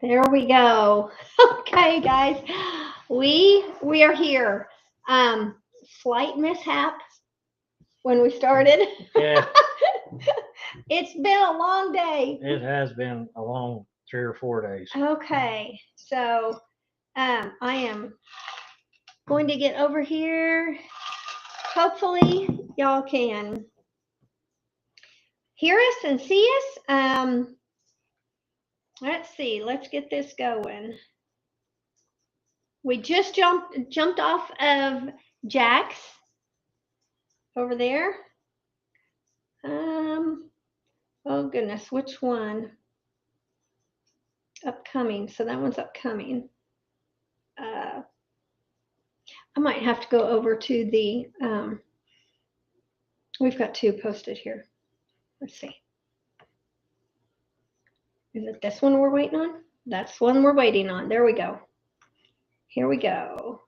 There we go. Okay, guys, we are here. Slight mishap when we started. Yeah, It's been a long day. it has been a long 3 or 4 days. Okay, so I am going to get over here. Hopefully, y'all can hear us and see us. Let's see. Let's get this going. We just jumped off of Jack's over there. Oh goodness, which one? Upcoming. So that one's upcoming. I might have to go over to the. We've got two posted here. Let's see. Is it this one we're waiting on? That's one we're waiting on. There we go. Here we go.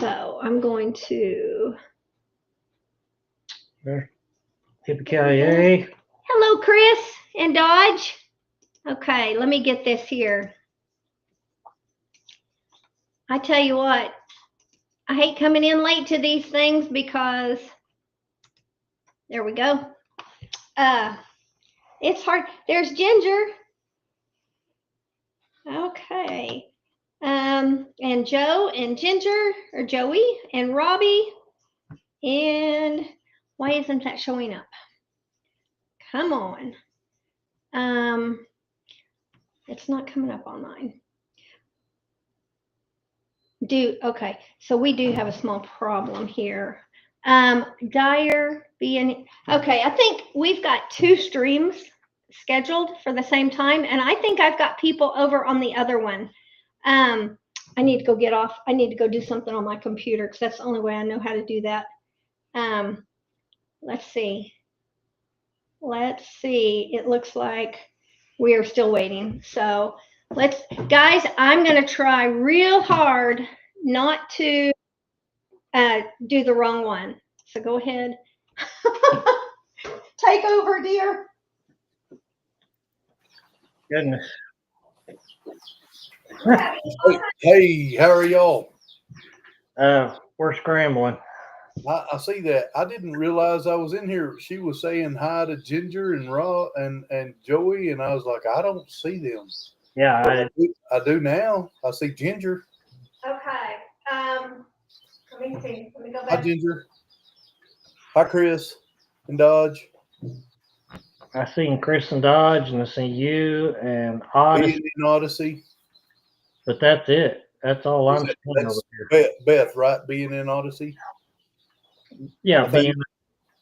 So I'm going to. Yippee-ki-yay. Hello, Chris and Dodge. Okay, let me get this here. I tell you what, I hate coming in late to these things because there we go. It's hard. There's Ginger. Okay. And Joe and Ginger, or Joey and Robbie. And why isn't that showing up? Come on. It's not coming up on mine. Okay, so we do have a small problem here. Dyer being okay, I think we've got two streams scheduled for the same time, and I think I've got people over on the other one. I need to go get off. I need to go do something on my computer because that's the only way I know how to do that. Let's see. It looks like we are still waiting. So guys, I'm going to try real hard not to do the wrong one. So go ahead. Take over, dear. Goodness. Hey, how are y'all? We're scrambling. I see that. I didn't realize I was in here. She was saying hi to Ginger and Raw and Joey, and I was like, I don't see them. Yeah, I do now. I see Ginger. Okay. Let me see. Let me go Hi, back. Ginger. Hi, Chris and Dodge. I seen Chris and Dodge, and I seen you and Odyssey, Being in Odyssey. but that's it. That's all I'm seeing over here. Beth, right? Being in Odyssey. Yeah, being.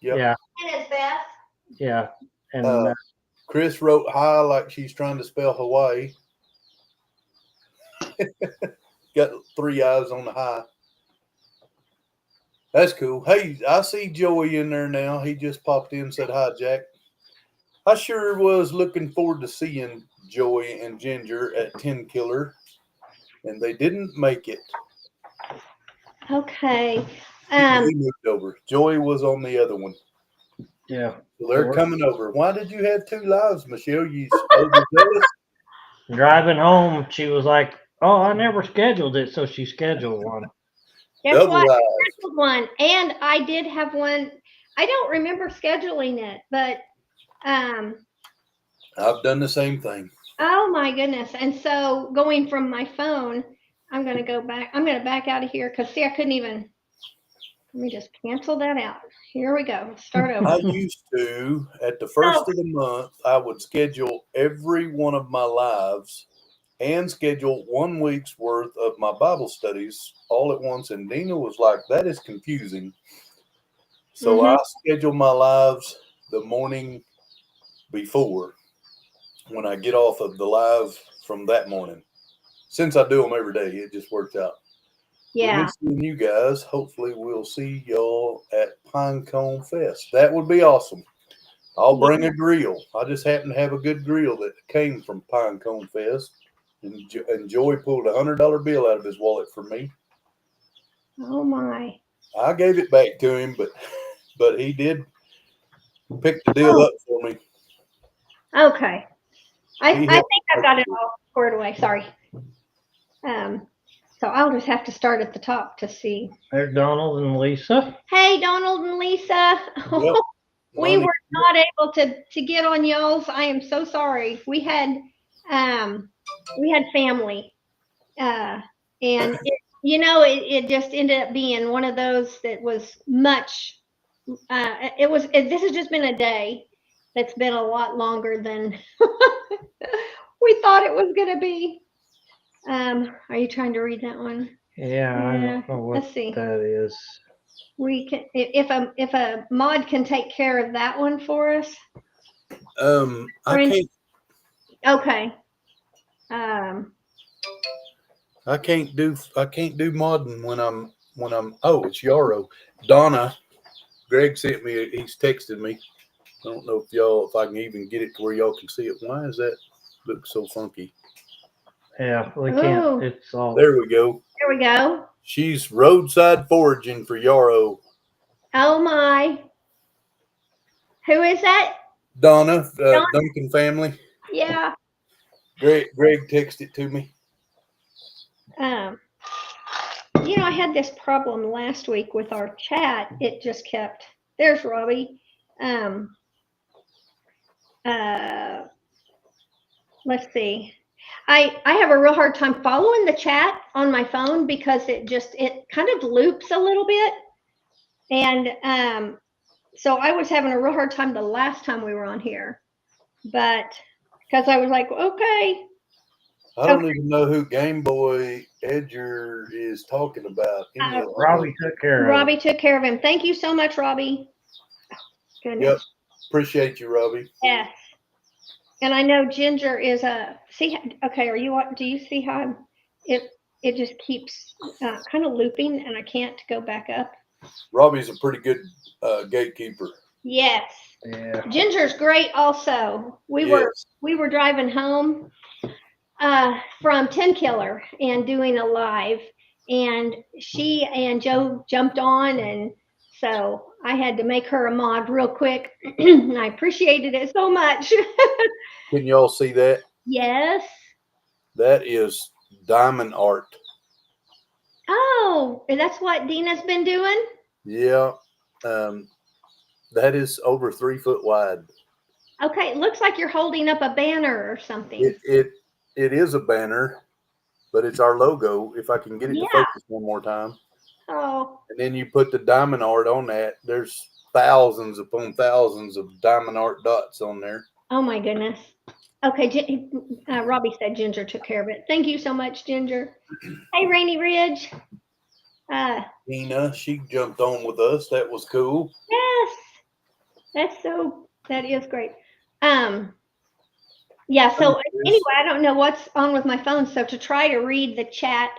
Yep. Yeah, And it's Beth. yeah, and Chris wrote hi like she's trying to spell Hawaii. Got 3 eyes on the hi. That's cool. Hey, I see Joey in there now. He just popped in and said hi, Jack. I sure was looking forward to seeing Joey and Ginger at 10 Killer, and they didn't make it. Okay. They moved over. Joey was on the other one. yeah. So they're coming over. Why did you have 2 lives, Michelle? You overzealous? Driving home, she was like, "Oh, I never scheduled it," so she scheduled one. Guess Double what? lives. I scheduled one, and I did have one. I don't remember scheduling it, but I've done the same thing. oh my goodness! And so going from my phone, I'm going to go back. I'm going to back out of here because see, I couldn't even. Let me just cancel that out. Here we go. Start over. I used to, at the first of the month, I would schedule every one of my lives and schedule 1 week's worth of my Bible studies all at once. And Dina was like, that is confusing. So I schedule my lives the morning before when I get off of the live from that morning. Since I do them every day, it just works out. Yeah. Seeing you guys. Hopefully, we'll see y'all at Pinecone Fest. That would be awesome. I'll bring a grill. I just happen to have a good grill that came from Pinecone Fest. And Joey pulled $100 bill out of his wallet for me. Oh my! I gave it back to him, but he did pick the deal up for me. Okay. I He think helped I've got it all squared away. Sorry. So I'll just have to start at the top to see. There's Donald and Lisa. Hey, Donald and Lisa. Yep. We Money. were not able to get on y'all's. I am so sorry. We had family, and it just ended up being one of those that was much. This has just been a day that's been a lot longer than we thought it was going to be. Are you trying to read that one? Yeah, I don't know what Let's see. that is. We can, if a mod can take care of that one for us. I can't. Okay. I can't do modding when I'm. Oh, it's Yarrow. Donna. Greg sent me. He's texted me. I don't know if I can even get it to where y'all can see it. Why is that look so funky? Yeah, we Ooh. can't. It's all. There we go. There we go. She's roadside foraging for Yarrow. Oh my. Who is that? Donna, Duncan family. Yeah. Greg texted it to me. I had this problem last week with our chat. It just kept. There's Robbie. Let's see. I have a real hard time following the chat on my phone because it kind of loops a little bit. And so I was having a real hard time the last time we were on here. But because I was like, okay. I don't even know who Game Boy Edger is talking about. Robbie took care of Robbie took care of him. Thank you so much, Robbie. Goodness. Yep. Appreciate you, Robbie. Yes. And I know Ginger is okay, do you see how it just keeps kind of looping and I can't go back up? Robbie's a pretty good gatekeeper. Yes. Yeah. Ginger's great also. We were driving home from 10 Killer and doing a live, and she and Joe jumped on, and so I had to make her a mod real quick. And I appreciated it so much. Can y'all see that? Yes. That is diamond art. Oh, that's what Dina's been doing? Yeah. That is over 3 foot wide. Okay, it looks like you're holding up a banner or something. It is a banner, but it's our logo. If I can get it to focus one more time. Oh. And then you put the diamond art on that. There's thousands upon thousands of diamond art dots on there. Oh my goodness. Okay, Robbie said Ginger took care of it. Thank you so much, Ginger. Hey, Rainy Ridge. Nina, she jumped on with us. That was cool. Yes, that is great. Yeah. So anyway, I don't know what's on with my phone. So to try to read the chat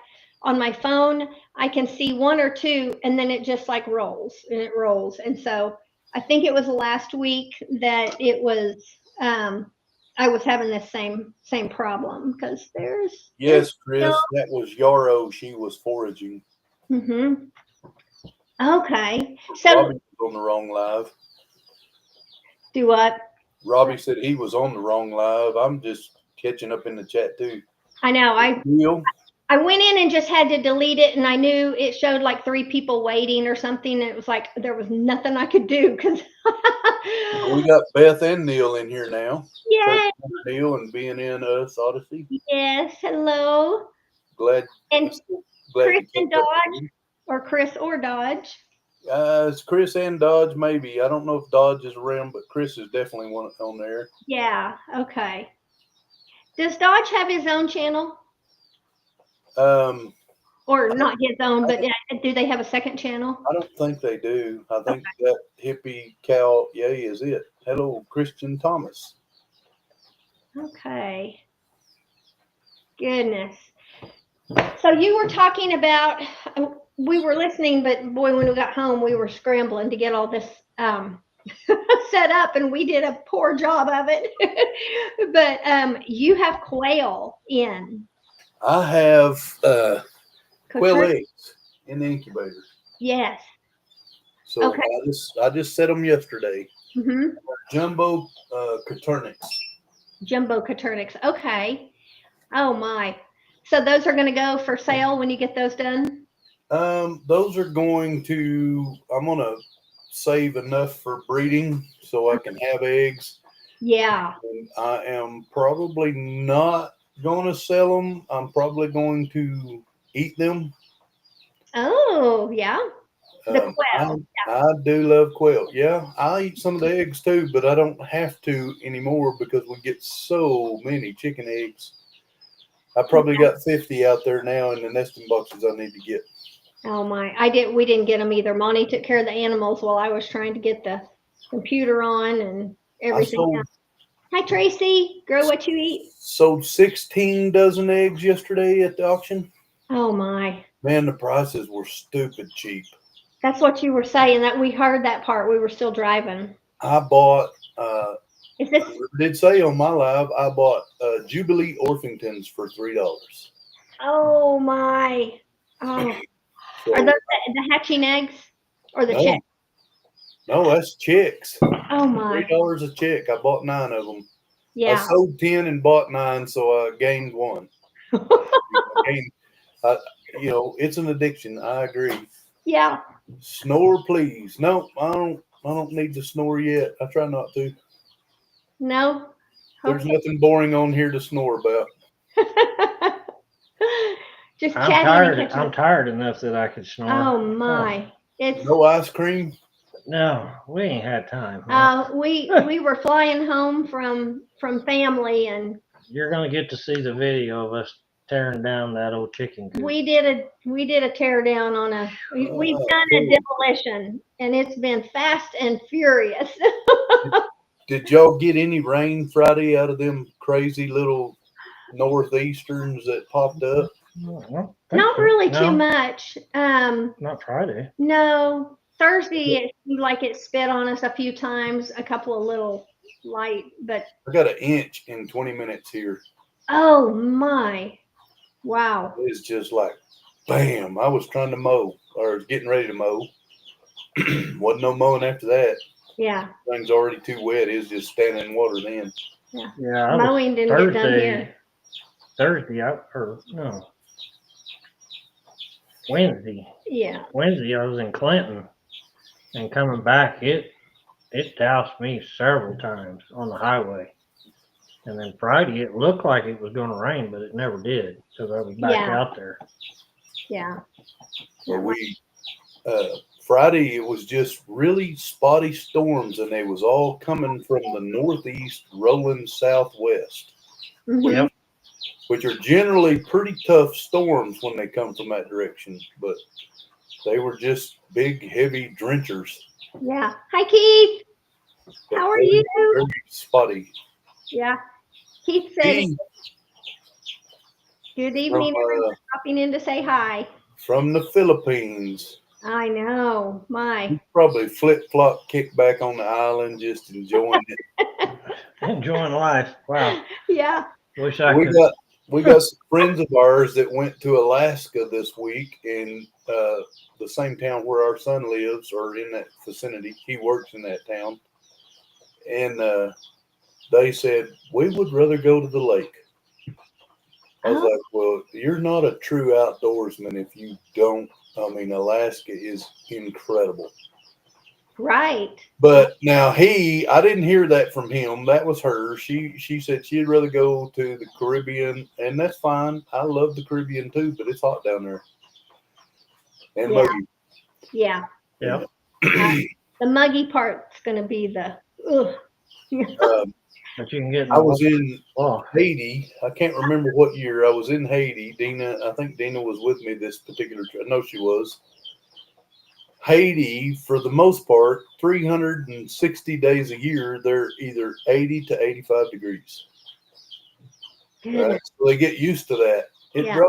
on my phone, I can see one or two, and then it just like rolls and it rolls. And so I think it was last week that it was. I was having this same problem because there's. Yes, Chris, that was Yarrow. She was foraging. Mm-hmm. Okay. So Robbie was on the wrong live. Do what? Robbie said he was on the wrong live. I'm just catching up in the chat too. I know. I went in and just had to delete it, and I knew it showed like 3 people waiting or something. And it was like there was nothing I could do because we got Beth and Neil in here now. Yay! Neil and being in us Odyssey. Yes, hello. Glad. Chris and Dodge, or Chris or Dodge. It's Chris and Dodge, maybe. I don't know if Dodge is around, but Chris is definitely one on there. Yeah. Okay. Does Dodge have his own channel? Or not his own, but do they have a second channel? I don't think they do. I think that hippie cow, yay, is it. Hello, Christian Thomas. Okay. Goodness. So you were talking about, we were listening, but boy, when we got home, we were scrambling to get all this set up, and we did a poor job of it. But you have quail in. I have quail eggs in the incubator. Yes. So I just set them yesterday. Mm-hmm. Jumbo Coturnics. Jumbo Caternix. Okay. Oh my. So those are going to go for sale when you get those done? Those are going to. I'm gonna save enough for breeding so I can have eggs. Yeah. And I am probably not going to sell them. I'm probably going to eat them. Oh, yeah. The I, quail. I do love quail. Yeah, I eat some of the eggs too, but I don't have to anymore because we get so many chicken eggs. I probably got 50 out there now in the nesting boxes I need to get. Oh my. We didn't get them either. Monty took care of the animals while I was trying to get the computer on and I everything sold else. Hi Tracy. Grow what you eat. sold 16 dozen eggs yesterday at the auction. Oh my. Man, the prices were stupid cheap. That's what you were saying. That we heard that part. We were still driving. I bought, Is this I did say on my live, I bought Jubilee Orpingtons for $3. oh my. Oh. Are So those the hatching eggs or the no, chick? no, that's chicks. Oh my. $3 a chick. I bought 9 of them. I Yeah. sold 10 and bought 9, so I gained 1. I gained, I, it's an addiction. I agree. Yeah. Snore, please. No, I don't. I don't need to snore yet. I try not to. No. There's Okay. nothing boring on here to snore about. Just I'm chatting tired. and catching I'm up. tired enough that I could snore. Oh my. It's No ice cream. No, we ain't had time. Man. we were flying home from family and You're gonna get to see the video of us tearing down that old chicken coop. we did a tear down on we've done a Cool. demolition and it's been fast and furious. Did y'all get any rain Friday out of them crazy little northeasterns that popped up? No, Not really too no, much. not Friday. No. Thursday it seemed like it spit on us a few times, a couple of little light, but I got an inch in 20 minutes here. oh my. Wow. It's just like, bam. I was trying to mow or getting ready to mow. Wasn't no mowing after that. Yeah. Thing's already too wet. It was just standing in water then. Yeah. Yeah, I was Mowing didn't get done here. Thursday, or no, Wednesday. Yeah. Wednesday, I was in Clinton, and coming back, it doused me several times on the highway. And then Friday, it looked like it was going to rain, but it never did because I was back Yeah. out there. Yeah. But Friday it was just really spotty storms, and they was all coming from the northeast, rolling southwest, Mhm. Yep. which are generally pretty tough storms when they come from that direction. But they were just big, heavy drenchers. Yeah. Hi, Keith. But How are very, you? very spotty. Yeah. Keith said, He, good from, evening, everyone dropping in to say hi. from the Philippines. I know. My. Probably flip flop, kick back on the island, just enjoying it. Enjoying life. Wow. Yeah. Wish I We could. got some friends of ours that went to Alaska this week in the same town where our son lives, or in that vicinity. He works in that town, and they said we would rather go to the lake. I was Oh, like, well, you're not a true outdoorsman if you don't. I mean, Alaska is incredible. right. But now I didn't hear that from him. That was her. She said she'd rather go to the Caribbean, and that's fine. I love the Caribbean too, but it's hot down there and Yeah. muggy. Yeah. Yep. The muggy part's going to be the, ugh. But you can get. I was in Oh, Haiti. I can't remember what year I was in Haiti. I think Dina was with me this particular trip. I know she was. Haiti, for the most part, 360 days a year, they're either 80 to 85 degrees. Right? Goodness. So they get used to that. Yeah.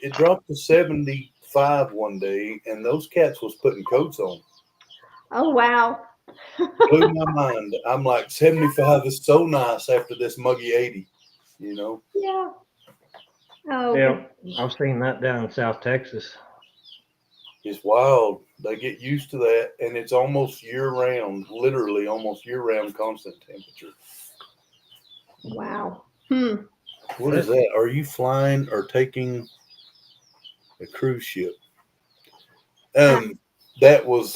It dropped to 75 one day, and those cats was putting coats on. Oh, wow. Blew my mind. I'm like, 75 is so nice after this muggy 80, you know? Yeah. Oh, yeah. I've seen that down in South Texas. It's wild. They get used to that, and it's almost year round, literally almost year round constant temperature. Wow. What is that? Are you flying or taking a cruise ship? That was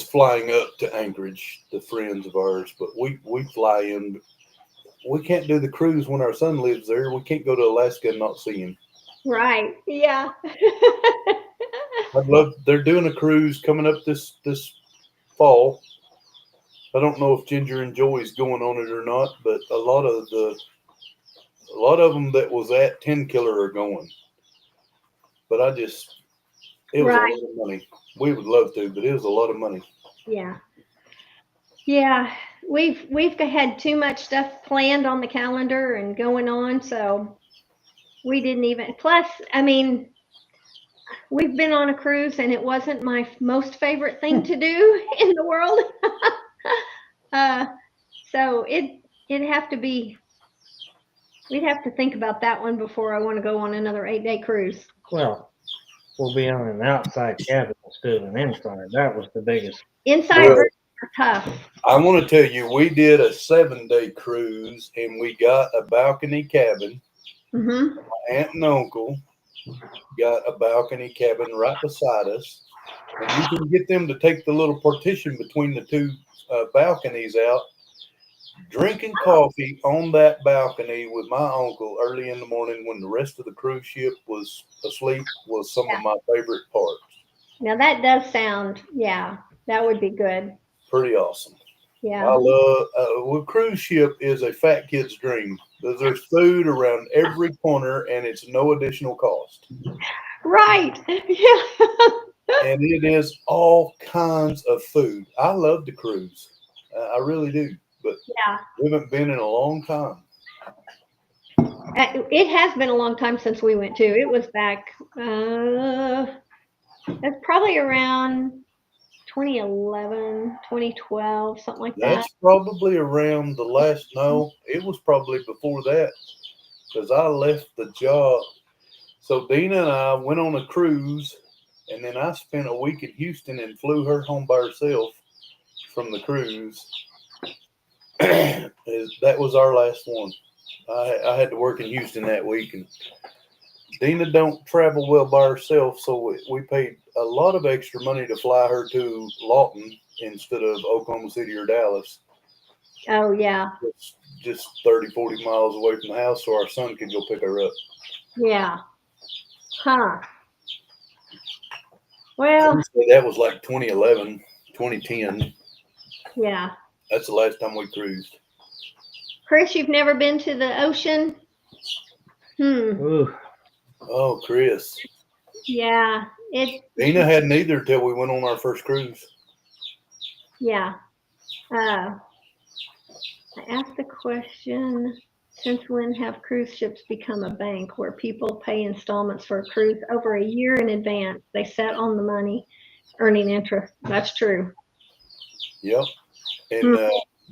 flying up to Anchorage, the friends of ours, but we fly in. We can't do the cruise when our son lives there. We can't go to Alaska and not see him. Right. Yeah. I'd love. They're doing a cruise coming up this fall. I don't know if Ginger and Joey's going on it or not, but a lot of them that was at 10 Killer are going. But it was a lot Right. of money. We would love to, but it was a lot of money. Yeah. Yeah. We've had too much stuff planned on the calendar and going on, so we didn't even. Plus, I mean, we've been on a cruise, and it wasn't my most favorite thing to do in the world. uh, so it'd have to be. We'd have to think about that one before I want to go on another 8-day cruise. Well, we'll be on an outside cabin instead of an inside. That was the biggest. Inside Well, rooms are tough. I want to tell you, we did a 7-day cruise, and we got a balcony cabin. Mm-hmm. My aunt and uncle got a balcony cabin right beside us, and you can get them to take the little partition between the two balconies out. Drinking coffee on that balcony with my uncle early in the morning when the rest of the cruise ship was asleep was some of my favorite parts. Now that does sound, yeah, that would be good. Pretty awesome. Yeah. I love well, cruise ship is a fat kid's dream because there's food around every corner and it's no additional cost. Right. Yeah. And it is all kinds of food. I love to cruise. I really do. But Yeah. we haven't been in a long time. It has been a long time since we went to. It was back, it's probably around 2011, 2012, something like that. That's probably around the last, no, it was probably before that because I left the job. So Dina and I went on a cruise and then I spent a week in Houston and flew her home by herself from the cruise. That was our last one. I had to work in Houston that week, and Dina don't travel well by herself, so we paid a lot of extra money to fly her to Lawton instead of Oklahoma City or Dallas. Oh, yeah. It's just 30, 40 miles away from the house, so our son could go pick her up. Yeah. Huh. Well, That was like 2011, 2010. yeah. That's the last time we cruised. Chris, you've never been to the ocean? Ooh, Oh, Chris. Yeah. Dina hadn't either till we went on our first cruise. Yeah. I asked the question, since when have cruise ships become a bank where people pay installments for a cruise over a year in advance? They set on the money, earning interest. That's true. Yep. And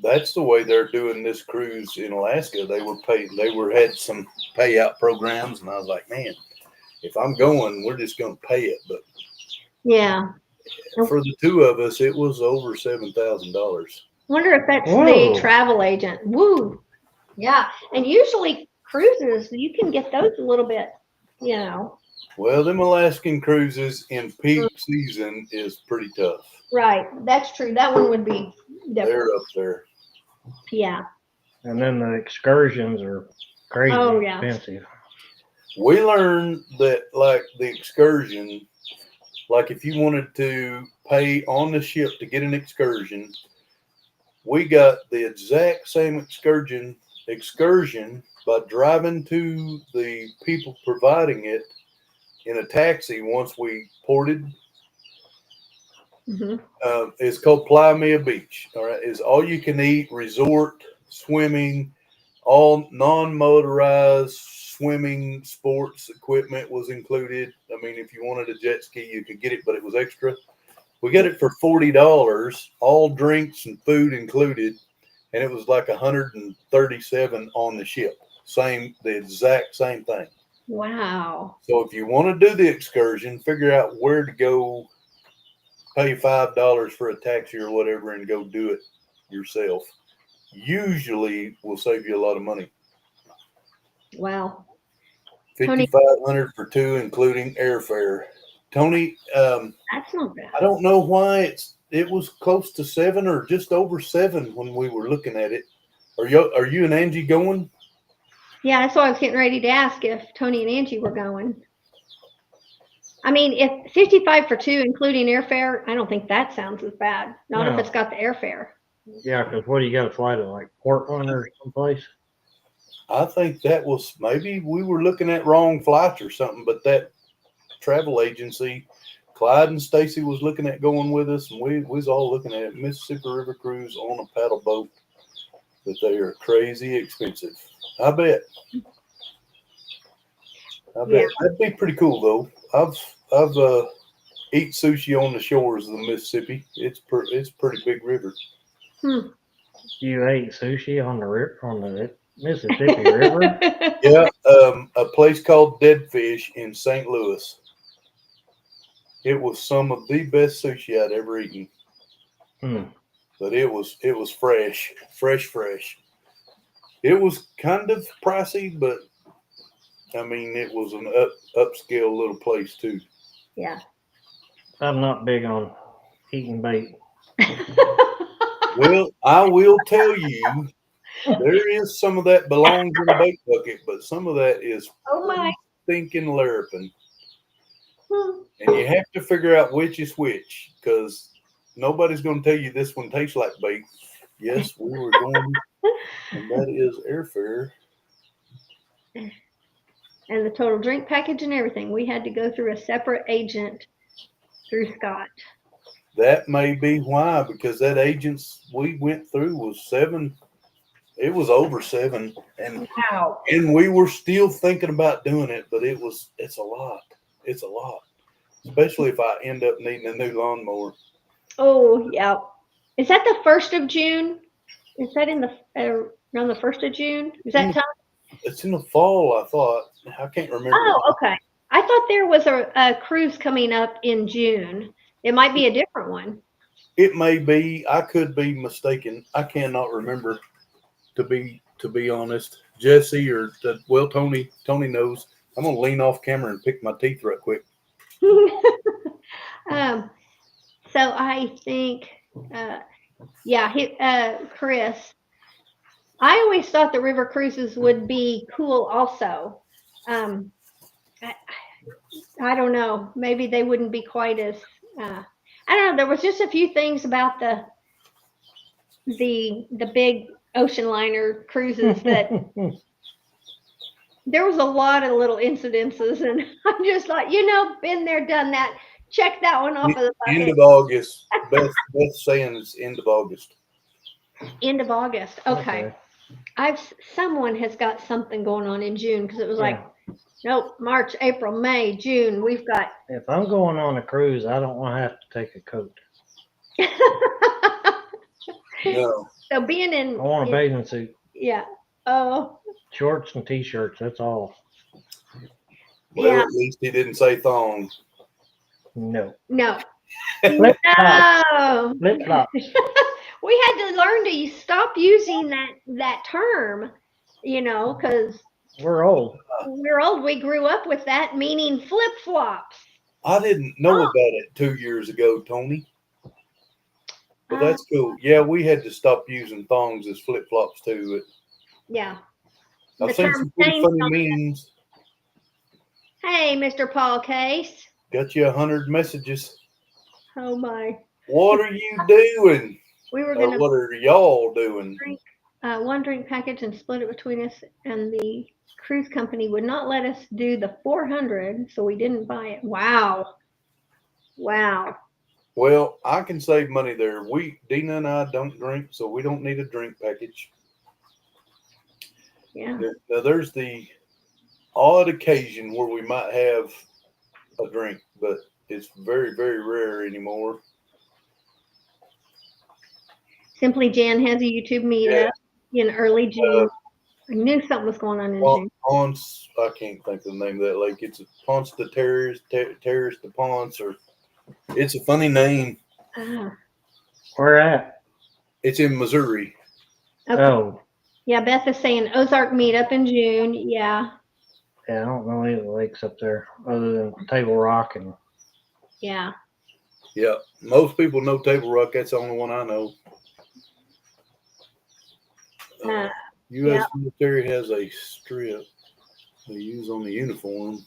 that's the way they're doing this cruise in Alaska. They had some payout programs, and I was like, man, if I'm going, we're just going to pay it. But Yeah. for the two of us, it was over $7,000. Wonder if that's Whoa. the travel agent. Woo. Yeah. And usually cruises, you can get those a little bit, you know. Well, them Alaskan cruises in peak season is pretty tough. Right. That's true. That one would be different. They're up there. Yeah. and then the excursions are crazy Oh, yeah. expensive. We learned that, like, the excursion, like if you wanted to pay on the ship to get an excursion, we got the exact same excursion by driving to the people providing it in a taxi once we ported. Mm-hmm. It's called Playa Beach. All right, is all you can eat resort, swimming, all non-motorized swimming sports equipment was included. I mean, if you wanted a jet ski, you could get it, but it was extra. We got it for $40, all drinks and food included, and it was like $137 on the ship. The exact same thing. Wow. So if you want to do the excursion, figure out where to go, pay $5 for a taxi or whatever, and go do it yourself. Usually will save you a lot of money. Wow. Tony, 5,500 for two, including airfare. Tony, that's not bad. I don't know why it was close to 7 or just over 7 when we were looking at it. Are you and Angie going? Yeah, that's why I was getting ready to ask if Tony and Angie were going. I mean, if 55 for two, including airfare, I don't think that sounds as bad. Not if No. it's got the airfare. Yeah, because what do you got to fly to, like Portland or someplace? I think that was maybe we were looking at wrong flights or something, but that travel agency, Clyde and Stacy was looking at going with us, and we was all looking at it. Mississippi River cruise on a paddle boat, but they are crazy expensive. I bet. Yeah. That'd be pretty cool though. I've eat sushi on the shores of the Mississippi. It's pretty big river. You ate sushi on the Mississippi River? Yeah, a place called Dead Fish in St. Louis. It was some of the best sushi I'd ever eaten. But it was fresh. It was kind of pricey, but I mean it was an upscale little place too. Yeah. I'm not big on eating bait. Well, I will tell you, there is some of that belongs in a bait bucket, but some of that is thinking larrapin. And you have to figure out which is which, because nobody's going to tell you this one tastes like bait. Yes, we were going, and that is airfare. And the total drink package and everything. We had to go through a separate agent through Scott. That may be why, because that agent's we went through was 7. It was over 7, and Wow. And we were still thinking about doing it, but it's a lot. It's a lot, especially if I end up needing a new lawnmower. Oh, yeah. Is that the 1st of June? Is that in the around the 1st of June? Is that time? It's in the fall, I thought. I can't remember. Oh, okay. I thought there was a cruise coming up in June. It might be a different one. It may be. I could be mistaken. I cannot remember. To be honest, Jesse or Tony knows. I'm gonna lean off camera and pick my teeth right quick. So I think, Chris. I always thought the river cruises would be cool also. I don't know. Maybe they wouldn't be quite as. I don't know. There was just a few things about the big ocean liner cruises that there was a lot of little incidences, and I'm just like, been there, done that. Check that one off of the bucket. End of August. Beth saying it's end of August. End of August. Okay. Someone has got something going on in June, because it was like, nope, March, April, May, June. We've got. If I'm going on a cruise, I don't want to have to take a coat. No. So being in. I want a bathing suit. Yeah. Oh. Shorts and t-shirts. That's all. Well, at least he didn't say thongs. No. No. Flip-flop. We had to learn to stop using that term, because we're old. We grew up with that, meaning flip-flops. I didn't know about it 2 years ago, Tony. But that's cool. Yeah, we had to stop using thongs as flip-flops too. Yeah. I've seen some pretty funny memes. Hey, Mr. Paul Case. Got you 100 messages. Oh my. What are you doing? What are y'all doing? One drink package and split it between us, and the cruise company would not let us do the 400, so we didn't buy it. Wow. Well, I can save money there. Dina and I don't drink, so we don't need a drink package. Yeah. Now there's the odd occasion where we might have a drink, but it's very, very rare anymore. Simply Jan has a YouTube meetup in early June. I knew something was going on in June. Ponce, I can't think of the name of that lake. It's a Ponce de Terrace de Ponce, or it's a funny name. Where at? It's in Missouri. Okay. Oh. Yeah, Beth is saying Ozark meetup in June. Yeah, Yeah, I don't know any of the lakes up there other than Table Rock and yeah. Yeah, most people know Table Rock. That's the only one I know. Uh, U.S. military has a strip they use on the uniform.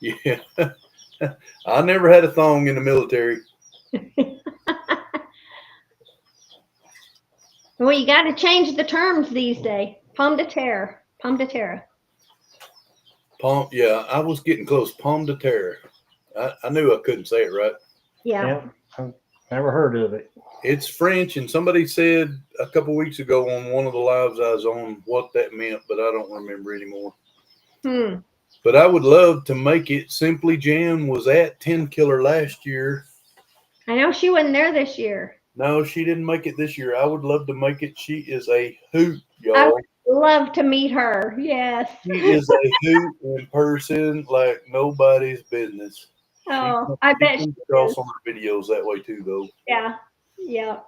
Yeah, I never had a thong in the military. Well, you got to change the terms these days. Pomme de terre. Pomme de terre. Yeah, I was getting close. Pomme de terre. I knew I couldn't say it right. Yeah. yeah, I've never heard of it. It's French, and somebody said a couple weeks ago on one of the lives I was on what that meant, but I don't remember anymore. Hmm. But I would love to make it. Simply Jan was at 10 Killer last year. I know she wasn't there this year. No, she didn't make it this year. I would love to make it. She is a hoot, I y'all. would love to meet her. Yes. She is a hoot in person like nobody's business. Oh, I She bet she comes across is. on her videos that way too, though. Yeah. Yeah.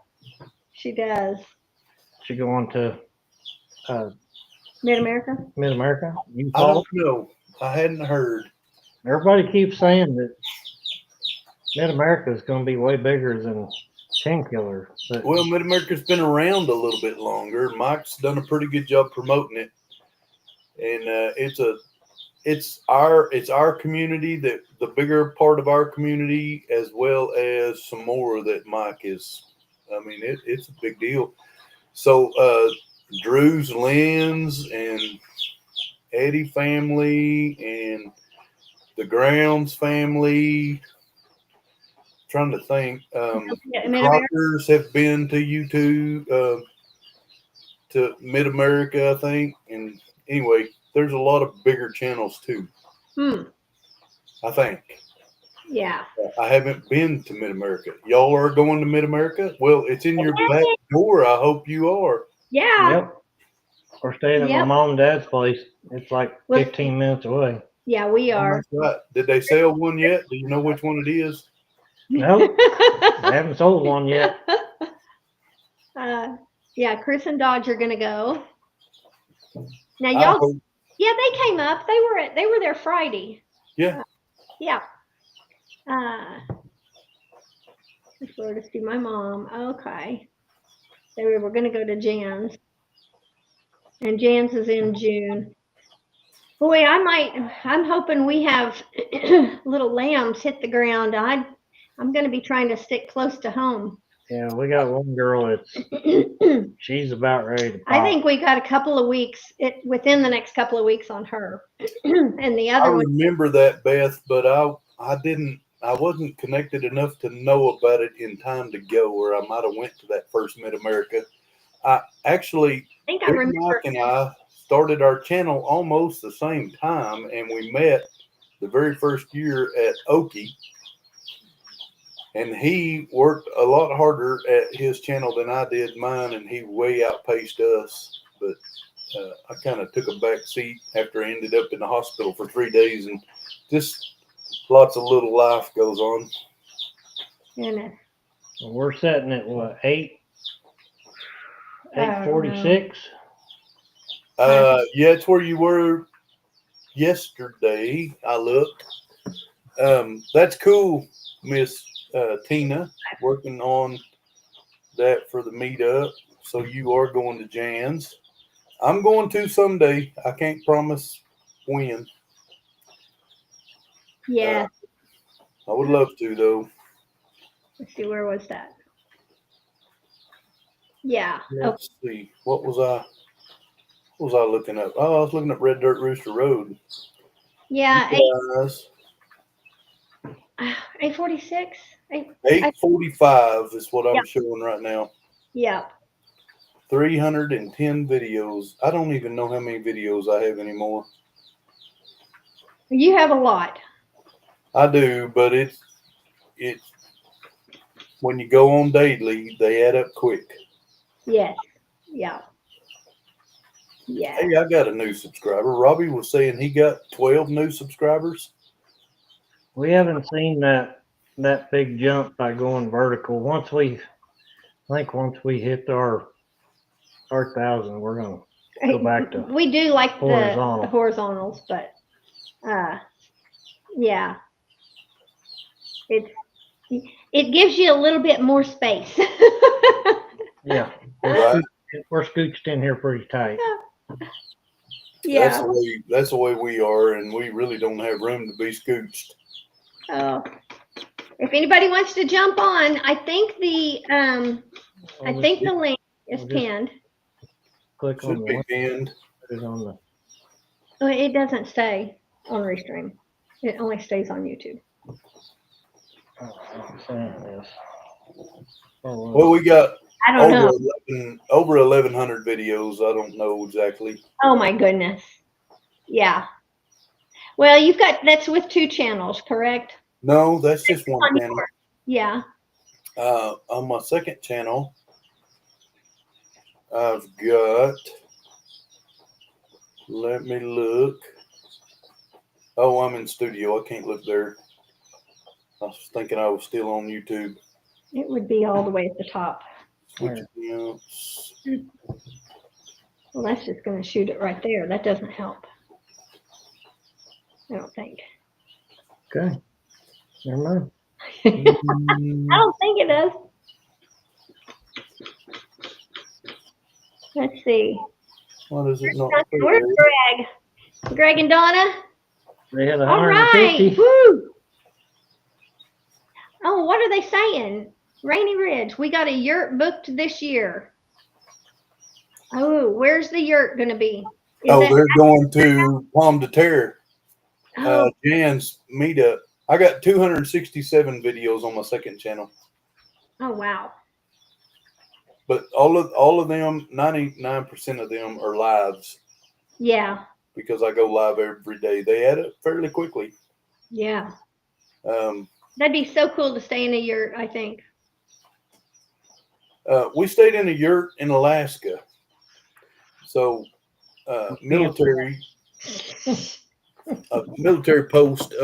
She does. She going to Mid America. Mid America? I Utah? don't know. I hadn't heard. Everybody keeps saying that Mid America is going to be way bigger than 10 Killer. But Well, Mid America's been around a little bit longer. Mike's done a pretty good job promoting it, and it's our community, that the bigger part of our community, as well as some more that Mike is. I mean, it's a big deal. So Drew's Lens and Eddie family and the Grounds family. Trying to think. Yeah, The Mid America. Crockers have been to YouTube, to Mid America, I think. And anyway, there's a lot of bigger channels too. Hmm. I think. Yeah. I haven't been to Mid America. Y'all are going to Mid America? Well, it's in your back door. I hope you are. Yeah. yep, we're staying at my Yep. mom and dad's place. It's like Well, 15 minutes away. Yeah, we Oh, are. that's right. Did they sell one yet? Do you know which one it is? Nope, I haven't sold one yet. Yeah, Chris and Dodge are gonna go. Now I y'all, hope. yeah, they came up. They were there Friday. Yeah. Yeah. Florida to see my mom. Okay. They were gonna go to Jan's, and Jan's is in June. Boy, I'm hoping we have little lambs hit the ground. I'm gonna be trying to stick close to home. Yeah, we got one girl that's she's about ready to pop. I think we got a couple of weeks within the next couple of weeks on her, and the other I one. remember that, Beth, but I wasn't connected enough to know about it in time to go, or I might have went to that first Mid America. I actually, I think I Big remember. Mike and I started our channel almost the same time, and we met the very first year at Okie. And he worked a lot harder at his channel than I did mine, and he way outpaced us. But I kind of took a back seat after I ended up in the hospital for 3 days, and just lots of little life goes on. And We're setting at what, 8:46? Yeah, it's where you were yesterday. I looked. That's cool, Miss Tina, working on that for the meetup. So you are going to Jan's. I'm going to someday. I can't promise when. yeah, I would love to, though. let's see, where was that? Yeah. Oh, Let's see. What was I looking up? Oh, I was looking up Red Dirt Rooster Road. yeah. Guys, 8:46. 8:45 is what I'm Yep. showing right now. Yeah. 310 videos. I don't even know how many videos I have anymore. You have a lot. I do, but it's when you go on daily, they add up quick. Yes. Yeah. Yeah. Hey, I got a new subscriber. Robbie was saying he got 12 new subscribers. We haven't seen that big jump by going vertical. Once we hit our our 1,000, we're gonna go back to We do like the horizontal. horizontals, but yeah, it gives you a little bit more space. Yeah, Right. we're scooched in here pretty tight. Yeah. That's the way we are, and we really don't have room to be scooched. Oh, if anybody wants to jump on, I think the link is I'll just pinned. click on Should the be link, pinned. put it on the. Oh, it doesn't stay on Restream. It only stays on YouTube. Oh, I'm saying this. Oh, Well, we got I don't know. over 1,100 videos. I don't know exactly. Oh my goodness. Yeah. Well, that's with 2 channels, correct? No, that's just one On channel. yours. Yeah. On my second channel, I've got. Let me look. Oh, I'm in studio. I can't look there. I was thinking I was still on YouTube. It would be all the way at the top. Switch accounts. Well, that's just going to shoot it right there. That doesn't help. I don't think. okay. Never mind. I don't think it does. Let's see. Why does it not? Where's Greg? Greg and Donna? They had All 150. right. Woo! Oh, what are they saying? Rainy Ridge. We got a yurt booked this year. Oh, where's the yurt going to be? They're going to Palm de Terre. Oh, Jan's meetup. I got 267 videos on my second channel, oh, wow. but all of them, 99% of them are lives Yeah. because I go live every day. They add up fairly quickly. Yeah. Um, That'd be so cool to stay in a yurt, I think. we stayed in a yurt in Alaska. So, military post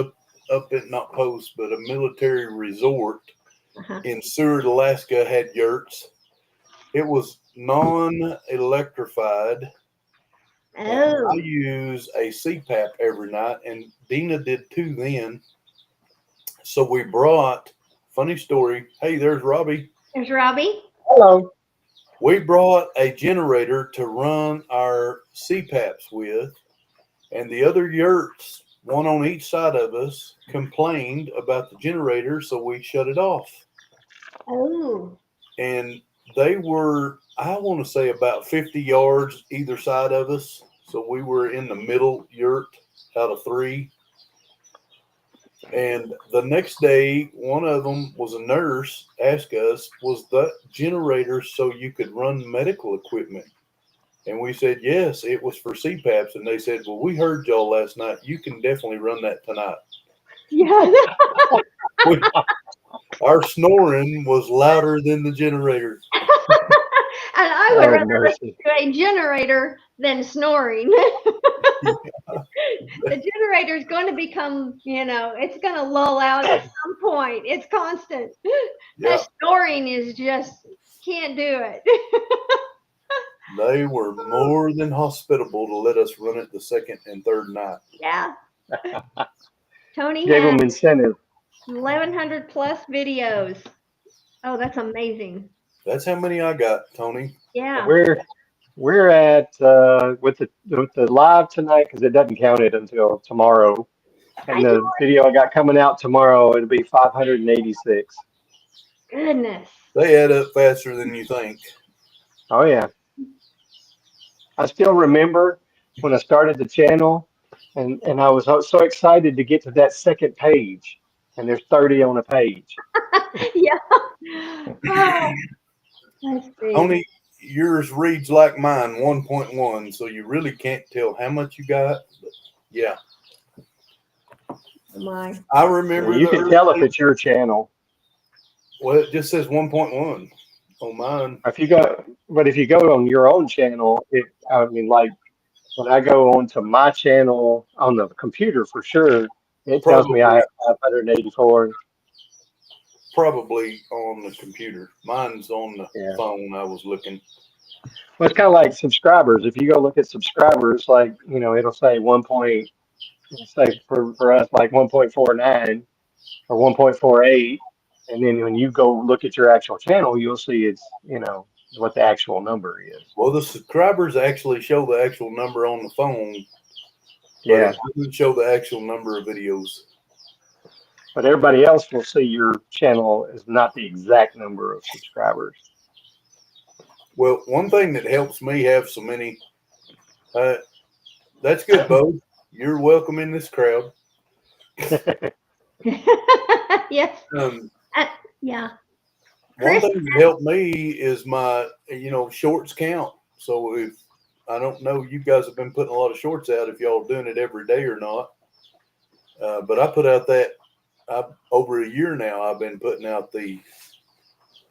up at, not post, but a military resort in Seward, Alaska had yurts. It was non-electrified. Oh. I use a CPAP every night, and Dina did too then. So we brought, funny story. Hey, there's Robbie. There's Robbie. Hello. We brought a generator to run our CPAPs with, and the other yurts, one on each side of us, complained about the generator, so we shut it off. Oh. And they were, I want to say, about 50 yards either side of us. So we were in the middle yurt out of 3. And the next day, one of them was a nurse, asked us, was that generator so you could run medical equipment? And we said, yes, it was for CPAPs. And they said, well, we heard y'all last night. You can definitely run that tonight. Yeah. Our snoring was louder than the generator. And I would rather mercy. listen to a generator than snoring. The generator is going to become, it's going to lull out at some point. It's constant. Yeah. That snoring is just, can't do it. They were more than hospitable to let us run it the second and third night. Yeah. Tony Gave them has incentive. 1,100 plus videos. Oh, that's amazing. That's how many I got, Tony. Yeah. We're at with the live tonight because it doesn't count it until tomorrow. And the video I got coming out tomorrow, it'll be 586. Goodness. They add up faster than you think. Oh yeah. I still remember when I started the channel, and I was so excited to get to that second page, and there's 30 on a page. Yeah. Oh, let's see. Tony, yours reads like mine, 1.1, so you really can't tell how much you got. But yeah. My. I remember You can tell if it's your channel. Well, it just says 1.1 on mine. If you go on your own channel, like when I go onto my channel on the computer for sure, it tells me I have 584. Probably on the computer. Mine's on the phone. I was looking. Well, it's kind of like subscribers. If you go look at subscribers, like, it'll say say for us, like 1.49 or 1.48. And then when you go look at your actual channel, you'll see it's, what the actual number is. Well, the subscribers actually show the actual number on the phone, but Yeah. it doesn't show the actual number of videos. But everybody else will see your channel is not the exact number of subscribers. Well, one thing that helps me have so many, that's good, Bo. You're welcome in this crowd. Yes. Um, Yeah. One Chris, thing that helped me is my, shorts count. So if I don't know, you guys have been putting a lot of shorts out if y'all are doing it every day or not. But I put out over a year now, I've been putting out the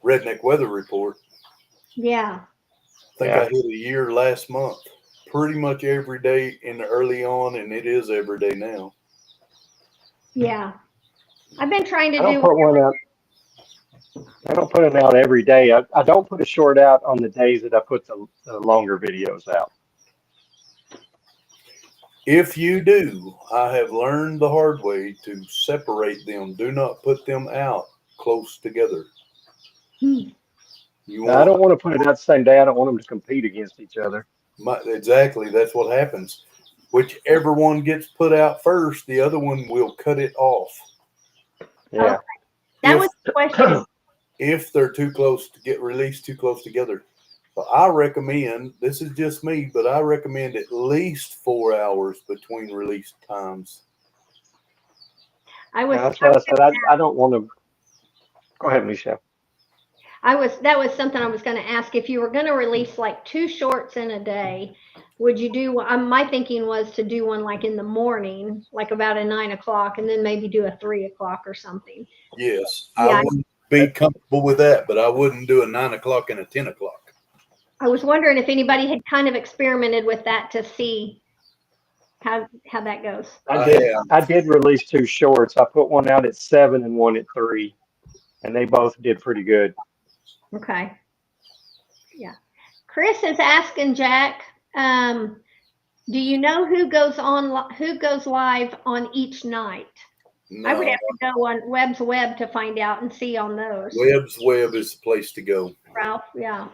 Redneck Weather Report. yeah. I think I hit a year last month, pretty much every day in the early on, and it is every day now. Yeah. I've been trying to I don't do put one out. I don't put it out every day. I don't put a short out on the days that I put the longer videos out. If you do, I have learned the hard way to separate them. Do not put them out close together. Hmm. I don't want to put it out the same day. I don't want them to compete against each other. Exactly. That's what happens. Whichever one gets put out first, the other one will cut it off. Yeah. Okay. That was the question. If they're too close to get released too close together. So I recommend, this is just me, but I recommend at least 4 hours between release times. That's what I said. I don't want to. Go ahead, Michelle. That was something I was going to ask. If you were going to release like 2 shorts in a day, would you do, my thinking was to do one like in the morning, like about 9 o'clock, and then maybe do a 3 o'clock or something. Yes, Yeah, I would be comfortable with that, but I wouldn't do a 9 o'clock and a 10 o'clock. I was wondering if anybody had kind of experimented with that to see how that goes. I did release 2 shorts. I put one out at 7 and one at 3, and they both did pretty good. Okay. Yeah. Chris is asking Jack, do you know who goes live on each night? No. I would have to go on Webb's Web to find out and see on those. Webb's Web is the place to go. Ralph, yeah.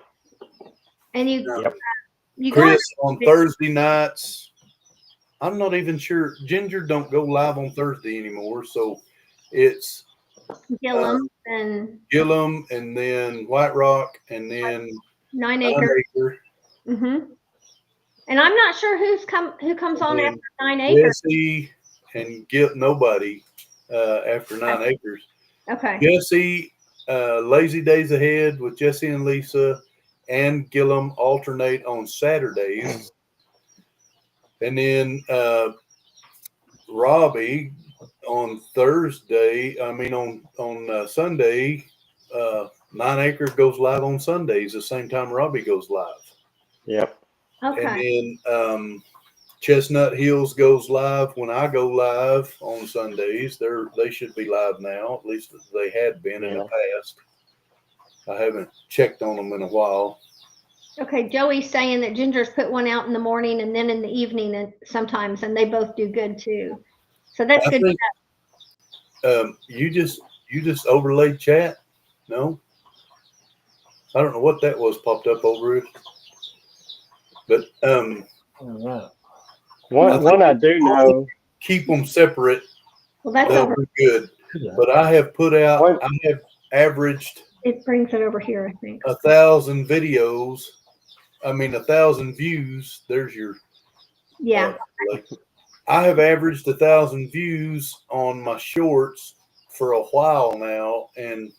And you Chris, on Thursday nights, I'm not even sure. Ginger don't go live on Thursday anymore, so it's Gillum and then White Rock and then 9 Acre. Mm-hmm. And I'm not sure who comes on after 9 Acres. Jesse and nobody after 9 Acres. Okay. Jesse, Lazy Days Ahead with Jesse and Lisa and Gillum alternate on Saturdays. And then Robbie on Sunday, 9 Acres goes live on Sundays the same time Robbie goes live. Yep. Okay. And then Chestnut Hills goes live when I go live on Sundays. They should be live now, at least they had been in the past. I haven't checked on them in a while. Okay, Joey's saying that Ginger's put one out in the morning and then in the evening and sometimes, and they both do good too. So that's good. You just overlaid chat? No? I don't know what that was popped up over it. But one I do know. Keep them separate. Well, that's over good. But I have put out. I have averaged. It brings it over here, I think. 1,000 videos. 1,000 views. There's your. Yeah. I have averaged 1,000 views on my shorts for a while now, and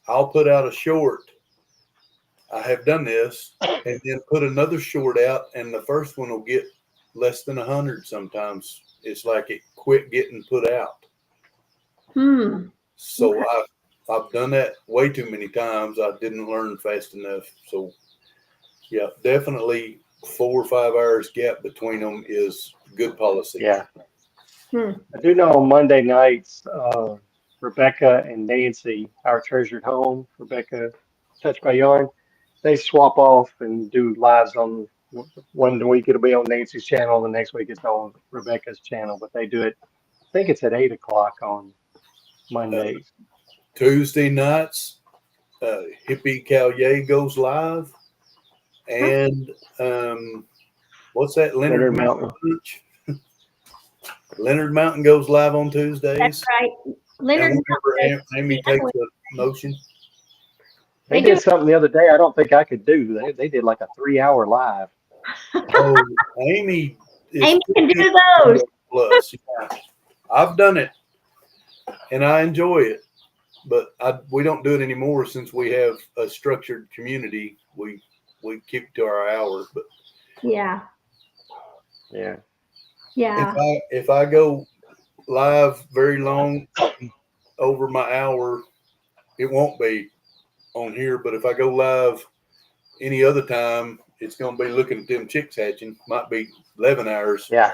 I'll put out a short. I have done this, and then put another short out, and the first one will get less than 100 sometimes. It's like it quit getting put out. So okay. I've done that way too many times. I didn't learn fast enough. So, yeah, definitely 4 or 5 hours gap between them is good policy. Yeah. I do know on Monday nights, Rebecca and Nancy, our treasured home, Rebecca Touched by Yarn, they swap off and do lives on one week it'll be on Nancy's channel, the next week it's on Rebecca's channel, but they do it. I think it's at 8 o'clock on Mondays. Tuesday nights, Hippie Callier goes live, and what's that? Leonard Mountain Punch. Leonard Mountain goes live on Tuesdays. That's right. Leonard And whenever Mountain. Amy takes a motion. They They did do- something the other day I don't think I could do. They did like a 3 hour live. Oh, Amy is Amy can do those. plus. Yeah. I've done it, and I enjoy it, but we don't do it anymore since we have a structured community. We keep to our hour. But Yeah. Yeah. Yeah. if I go live very long over my hour, it won't be on here. But if I go live any other time, it's going to be looking at them chicks hatching. Might be 11 hours. Yeah.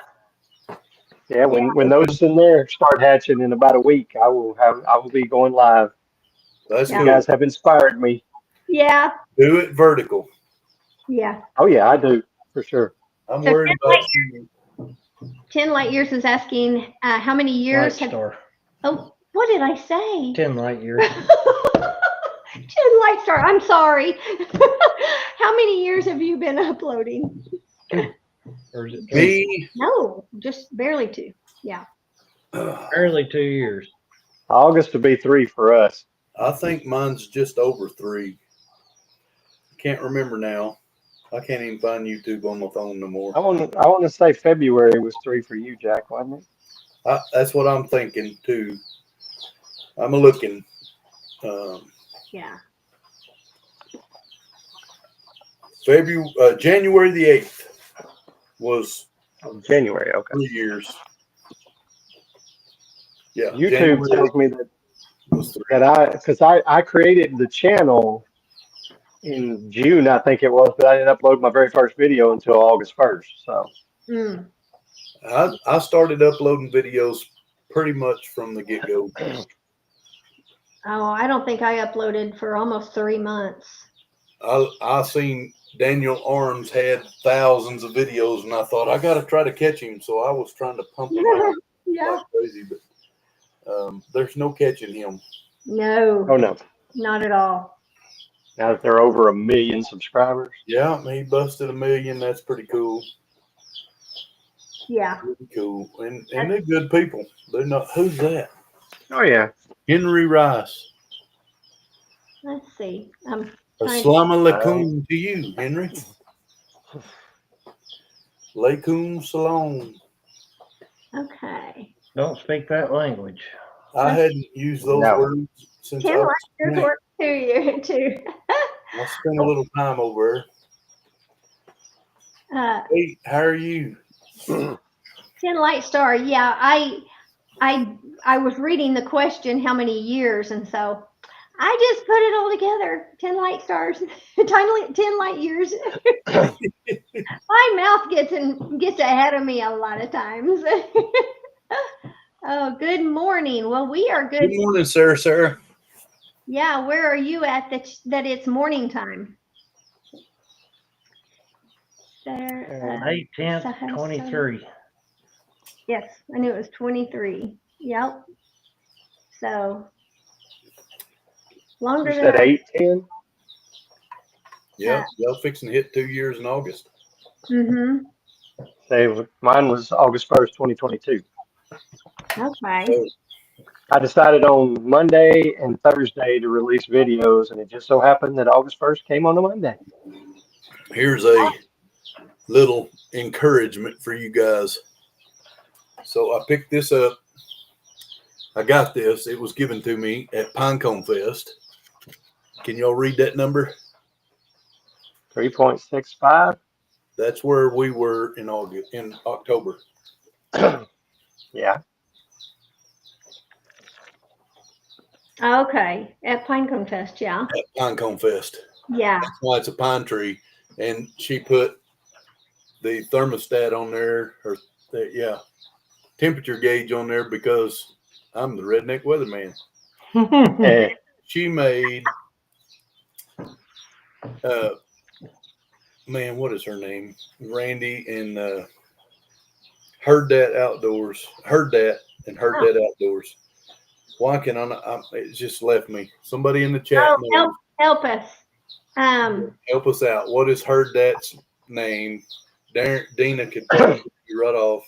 Yeah, when those in there start hatching in about a week, I will be going live. That's Yeah. You cool. guys have inspired me. Yeah. Do it vertical. Yeah. Oh yeah, I do for sure. I'm So worried about 10 Light Years is asking how many years Light Star. Oh, what did I say? 10 light years. 10 Light Star. I'm sorry. How many years have you been uploading? Or is it 3? me. No, just barely 2. Yeah. Barely 2 years. August will be 3 for us. I think mine's just over 3. Can't remember now. I can't even find YouTube on my phone no more. I want to say February was 3 for you, Jack, wasn't it? That's what I'm thinking too. I'm looking. Yeah. January the 8th was Oh, January. Okay. 3 years. Yeah. YouTube January tells me that was 3. because I created the channel in June, I think it was, but I didn't upload my very first video until August 1st. So Mm. I started uploading videos pretty much from the get go. Oh, I don't think I uploaded for almost 3 months. I seen Daniel Arms had thousands of videos, and I thought I got to try to catch him. So I was trying to pump him out Yeah. like crazy, but there's no catching him. No, oh no, not at all. now that they're over 1 million subscribers. Yeah, he busted 1 million. That's pretty cool. Yeah. Pretty cool, and they're good people. They're not. Who's that? Oh yeah. Henry Rice. Let's see. I'm trying. Assalamu alaikum to you, Henry. Alaikum salam. Okay. Don't speak that language. I hadn't used those No. words since 10 I was Light Years 20. work too. I spent a little time over there. Hey, how are you? 10 Light Star. Yeah, I was reading the question, how many years, and so I just put it all together. 10 light stars, 10 light years. My mouth gets ahead of me a lot of times. Oh, good morning. Well, we are good. Good morning, Sarah. Yeah, where are you at that it's morning time? Sarah, 8/10, 23. yes, I knew it was 23. Yep. So longer You than said 8/10. Yeah, y'all fixing to hit 2 years in August. Mm-hmm. Mine was August 1st, 2022. Okay. So, I decided on Monday and Thursday to release videos, and it just so happened that August 1st came on a Monday. here's a little encouragement for you guys. So I picked this up. I got this. It was given to me at Pinecone Fest. Can y'all read that number? 3.65. That's where we were in October. Yeah. Okay. At Pinecone Fest, yeah. At Pinecone Fest. Yeah. That's why it's a pine tree. And she put the thermostat on there, or temperature gauge on there, because I'm the redneck weatherman. Eh, She made man, what is her name? Randy and Heard That Outdoors. Heard That and Heard Oh. That Outdoors. Why can I not? It just left me. Somebody in the chat Oh, knows. help us. Help us out. What is Heard That's name? Dina could probably be right off.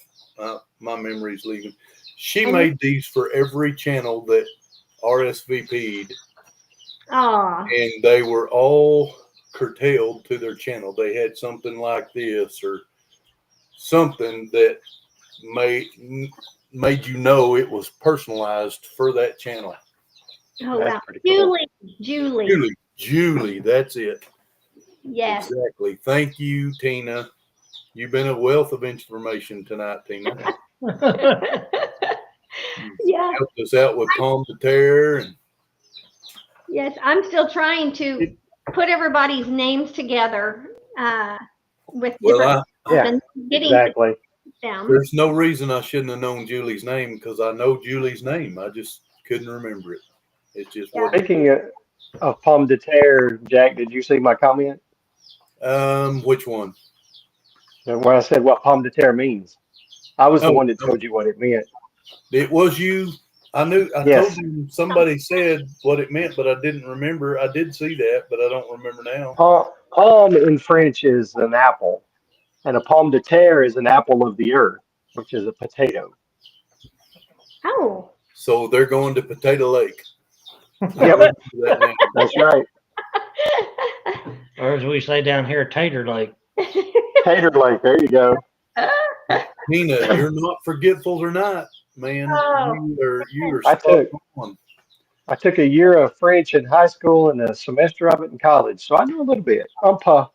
My memory's leaving. She made these for every channel that RSVP'd, Oh, and they were all curtailed to their channel. They had something like this or something that made you know it was personalized for that channel. oh That's wow. pretty cool. Julie, that's it. Yes. Exactly. Thank you, Tina. You've been a wealth of information tonight, Tina. Yeah. Helped us out with Pomme de Terre and Yes, I'm still trying to put everybody's names together with different Yeah, getting exactly. them. there's no reason I shouldn't have known Julie's name because I know Julie's name. I just couldn't remember it. It's just what. Speaking of pomme de terre, Jack, did you see my comment? Which one? When I said what pomme de terre means, I was the Oh, one that told you what it meant. it was you. I knew. I Yes. told you somebody said what it meant, but I didn't remember. I did see that, but I don't remember now. Pomme in French is an apple, and a pomme de terre is an apple of the earth, which is a potato. Oh. So they're going to Potato Lake. Yep, That name. that's right. Or as we say down here, Tater Lake. Tater Lake. There you go. Nina, you're not forgetful or not, man. Oh. You are I spot took on. I took a year of French in high school and a semester of it in college, so I know a little bit. I'm pa.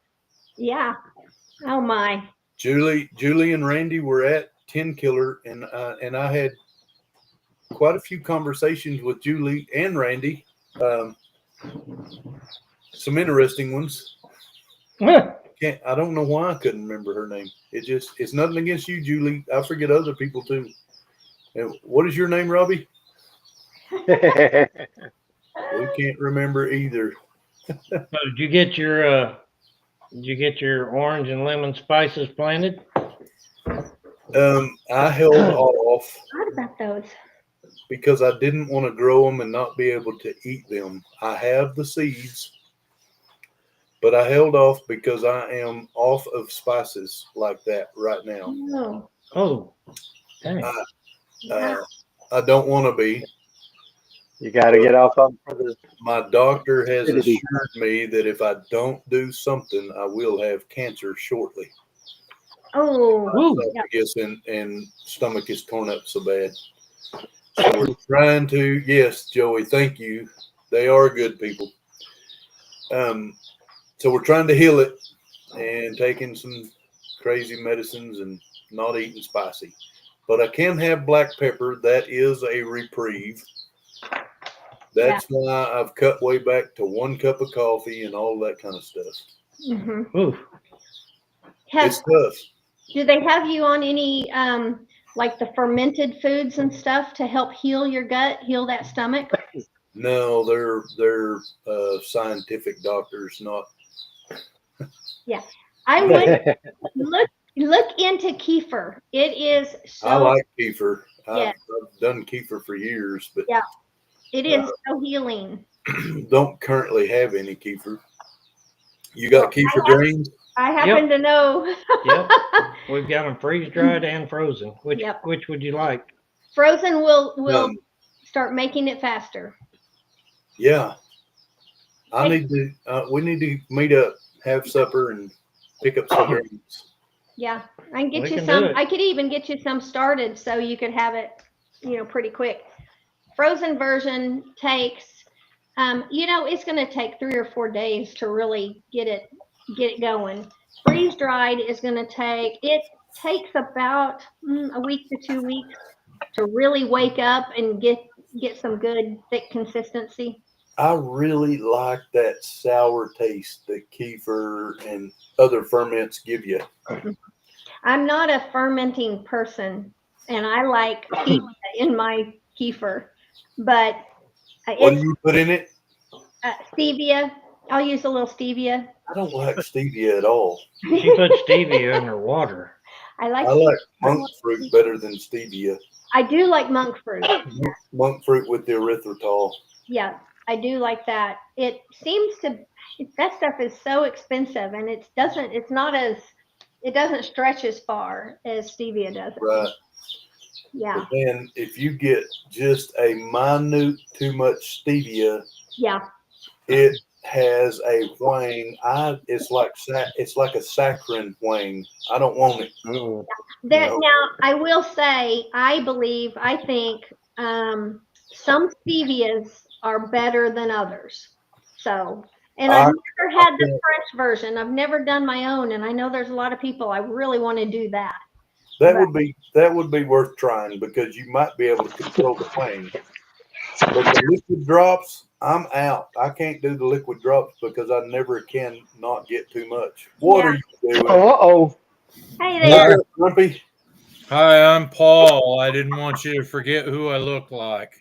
Yeah. Oh my. Julie and Randy were at 10 Killer, and I had quite a few conversations with Julie and Randy. Some interesting ones. I don't know why I couldn't remember her name. It's nothing against you, Julie. I forget other people too. And what is your name, Robbie? We can't remember either. So did you get your orange and lemon spices planted? I held off What about those? because I didn't want to grow them and not be able to eat them. I have the seeds, but I held off because I am off of spices like that right now. Oh. Oh, dang. I don't want to be. You got to get off of them for the. My doctor has acidity. assured me that if I don't do something, I will have cancer shortly. Oh. Esophagus and stomach is torn up so bad. So we're trying to. Yes, Joey, thank you. They are good people. So we're trying to heal it and taking some crazy medicines and not eating spicy. But I can have black pepper. That is a reprieve. That's why I've cut way back to 1 cup of coffee and all that kind of stuff. Mm-hmm. Ooh. It's tough. Do they have you on any like the fermented foods and stuff to help heal your gut, heal that stomach? No, they're scientific doctors, not. Yeah, I would look into kefir. It is so. I like kefir. Yes. I've done kefir for years, but Yeah, it is so healing. don't currently have any kefir. You got kefir grains? I happen to know. Yep. We've got them freeze dried and frozen. Which would you like? Frozen will start making it faster. Yeah. I need to. We need to meet up, have supper, and pick up some grains. Yeah, I can get We you can some. do it. I could even get you some started so you could have it, pretty quick. Frozen version takes, it's going to take 3 or 4 days to really get it going. Freeze dried is going to takes about a week to 2 weeks to really wake up and get some good thick consistency. I really like that sour taste that kefir and other ferments give you. I'm not a fermenting person, and I like stevia in my kefir, but What do you put in it? Stevia, I'll use a little stevia. I don't like stevia at all. She put stevia in her water. I like I stevia. like monk fruit better than stevia. I do like monk fruit. Monk fruit with the erythritol. Yeah, I do like that. It seems to that stuff is so expensive, and it doesn't stretch as far as stevia does. Right. Yeah, But then if you get just a minute too much stevia, yeah. it has a wang. It's like a saccharine wang. I don't want it. Mm. There, No. now, I will say, I think some stevias are better than others. So, and I, I've never I had the can't- fresh version. I've never done my own, and I know there's a lot of people I really want to do that. that But would be worth trying because you might be able to control the wang. But the liquid drops, I'm out. I can't do the liquid drops because I never can not get too much. What yeah. are you doing? Oh, Hey What's there. up, Grumpy? Hi, I'm Paul. I didn't want you to forget who I look like.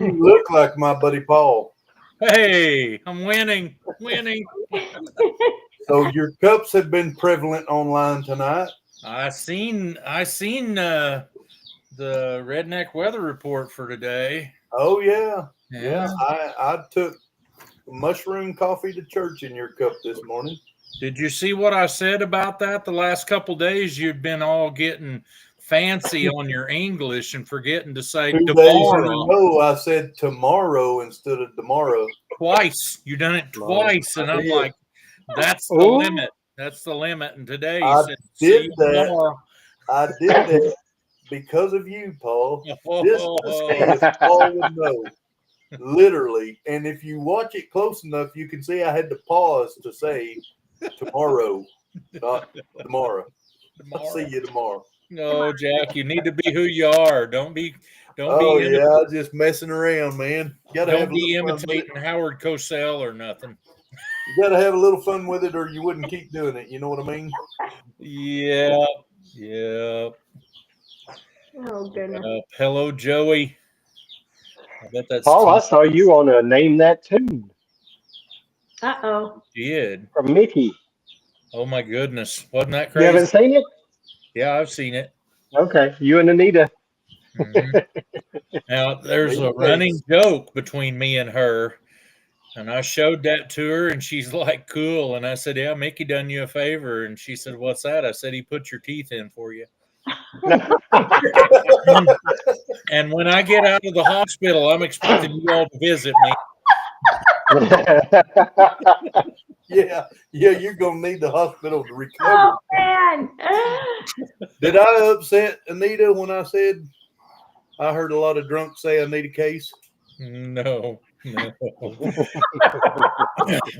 You look like my buddy Paul. Hey, I'm winning. Winning. So your cups have been prevalent online tonight. I seen the redneck weather report for today. Oh yeah. Yeah. I took mushroom coffee to church in your cup this morning. Did you see what I said about that the last couple days? You've been all getting fancy on your English and forgetting to say 2 days in a tomorrow. row, I said tomorrow instead of tomorrow. Twice. You done it twice, and I I'm did. like, that's the oh. limit. That's the limit. And today you I said, did see you that. tomorrow. I did that because of you, Paul. Just to see if Paul would know. Literally. And if you watch it close enough, you can see I had to pause to say tomorrow, not tomorrow. I'll see you tomorrow. No, Jack, you need to be who you are. Don't be Oh yeah, just messing around, man. Gotta have don't a be little fun with it. imitating Howard Cosell or nothing. You gotta have a little fun with it, or you wouldn't keep doing it. You know what I mean? Yeah. Yeah. Oh goodness. Hello, Joey. I bet that's Paul, I T saw you on a Name That Tune Uh-oh. did. from Mickey. Oh my goodness. Wasn't that You haven't crazy? seen it? Yeah, I've seen it. Okay, you and Anita. Mhm. Now there's a running joke between me and her. And I showed that to her and she's like, cool. And I said, yeah, Mickey done you a favor. And she said, what's that? I said, he put your teeth in for you. And when I get out of the hospital, I'm expecting you all to visit me. Yeah, you're gonna need the hospital to recover. Oh man. Did I upset Anita when I said I heard a lot of drunks say I need a case? No.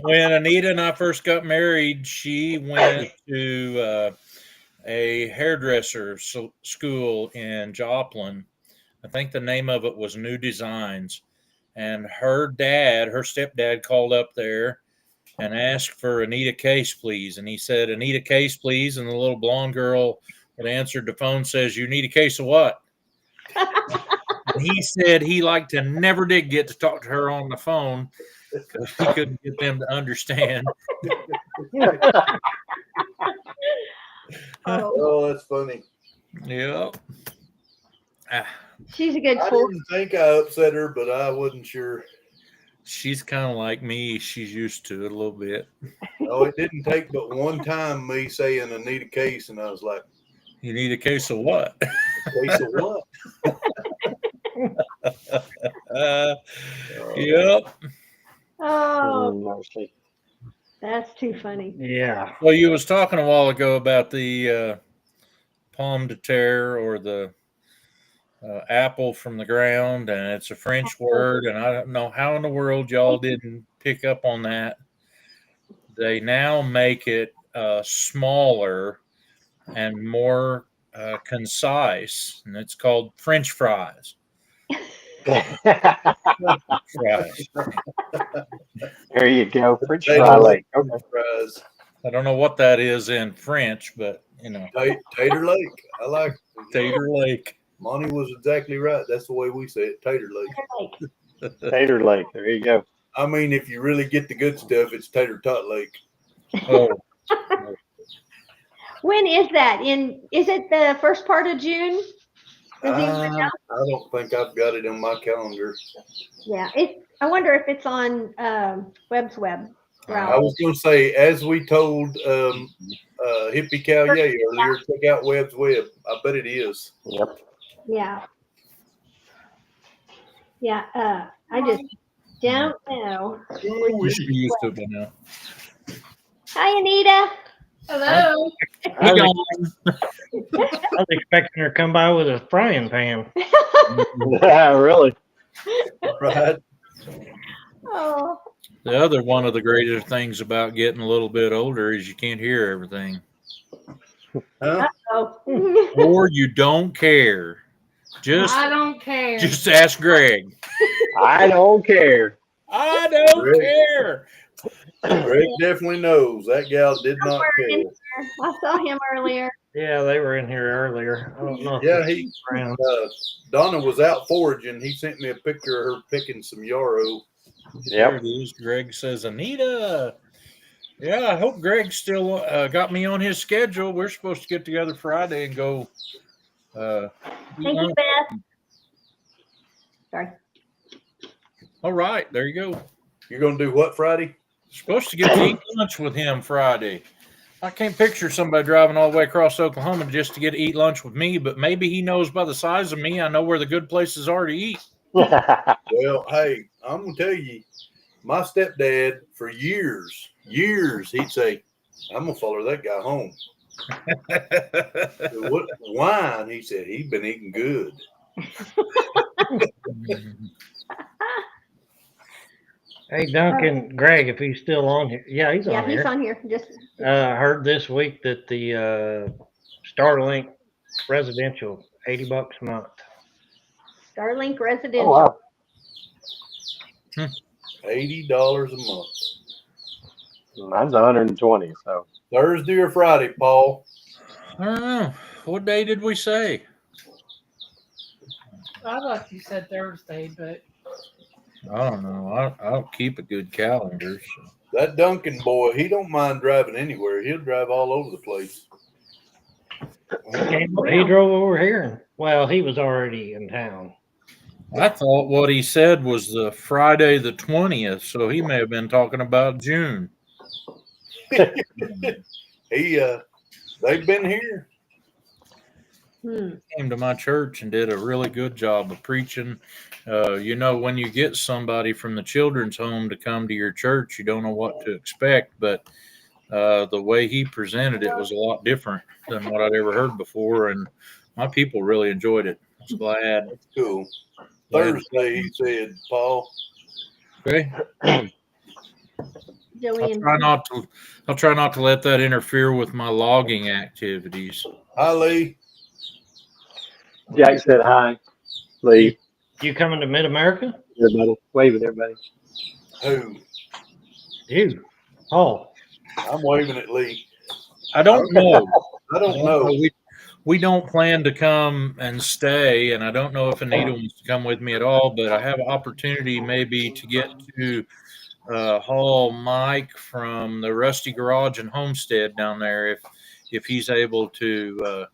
When Anita and I first got married, she went to a hairdresser school in Joplin. I think the name of it was New Designs. And her stepdad called up there and asked for Anita Case, please. And he said, Anita Case, please. And the little blonde girl that answered the phone says, you need a case of what? And he said he never did get to talk to her on the phone because he couldn't get them to understand. Oh, that's funny. Yeah. She's a good I fool. didn't think I upset her, but I wasn't sure. She's kind of like me. She's used to it a little bit. Oh, it didn't take but one time me saying I need a case, and I was like, You need a case of what? case of what? Yep. Oh, Mercy. that's too funny. Yeah. Well, you was talking a while ago about the pomme de terre or the apple from the ground, and it's a French word, and I don't know how in the world y'all didn't pick up on that. They now make it smaller and more concise, and it's called French fries. Fries. There you go. French They fry don't lake. like Okay. fries. I don't know what that is in French, but Tater Lake. I like Tater Lake. Monty was exactly right. That's the way we say it, Tater Lake. Tater Lake. There you go. I mean, if you really get the good stuff, it's Tater Tot Lake. Oh, When is that? Is it the first part of June? Does anyone I know? don't think I've got it on my calendar. Yeah, I wonder if it's on Webb's Web I route. was going to say, as we told Hippie Cow Yay earlier, check out Webb's Web. I bet it is. Yep. Yeah. Yeah. I just don't know. you should be used to it by now. Hi, Anita. Hello. He gone. I was expecting her to come by with a frying pan. Really? Right. Oh. The other one of the greatest things about getting a little bit older is you can't hear everything, Huh? Oh. or you don't care. I don't care. Just ask Greg. I don't care. I don't Greg. care. Greg definitely knows. That gal did not care. I saw him earlier. Yeah, they were in here earlier. I don't know. If Yeah, they're he around. Donna was out foraging. He sent me a picture of her picking some yarrow. There Yep. it is. Greg says, Anita. Yeah, I hope Greg still got me on his schedule. We're supposed to get together Friday and go. eat Thank you, lunch. Beth. Sorry. All right, there you go. You're going to do what Friday? Supposed to get to eat lunch with him Friday. I can't picture somebody driving all the way across Oklahoma just to get to eat lunch with me, but maybe he knows by the size of me, I know where the good places are to eat. Well, hey, I'm going to tell you, my stepdad, for years, he'd say, I'm going to follow that guy home. What wine? He said, he'd been eating good. Hey, Duncan, Greg, if he's still on here. Yeah, he's Yeah, on he's here. on here. Just Heard this week that the Starlink residential, $80 a month. Starlink Oh, Residential. wow. $80 a month. Mine's 120. So Thursday or Friday, Paul? I don't know. What day did we say? I thought you said Thursday, but I don't know. I don't keep a good calendar. So. That Duncan boy, he don't mind driving anywhere. He'll drive all over the place. He drove over here. And, well, he was already in town. I thought what he said was the Friday the 20th, so he may have been talking about June. They've been here. Came to my church and did a really good job of preaching. When you get somebody from the children's home to come to your church, you don't know what to expect, but the way he presented it was a lot different than what I'd ever heard before, and my people really enjoyed it. I was glad. That's cool. Thursday, he said, Paul. Okay. Joey I'll and try not to let that interfere with my logging activities. Hi, Lee. Jack said hi. Lee. You coming to Mid-America? Everybody. Wave at everybody. Who? You. Oh. I'm waving at Lee. I don't know. I don't know. We don't plan to come and stay, and I don't know if Anita wants to come with me at all, but I have an opportunity maybe to get to haul Mike from the Rusty Garage and Homestead down there. If he's able to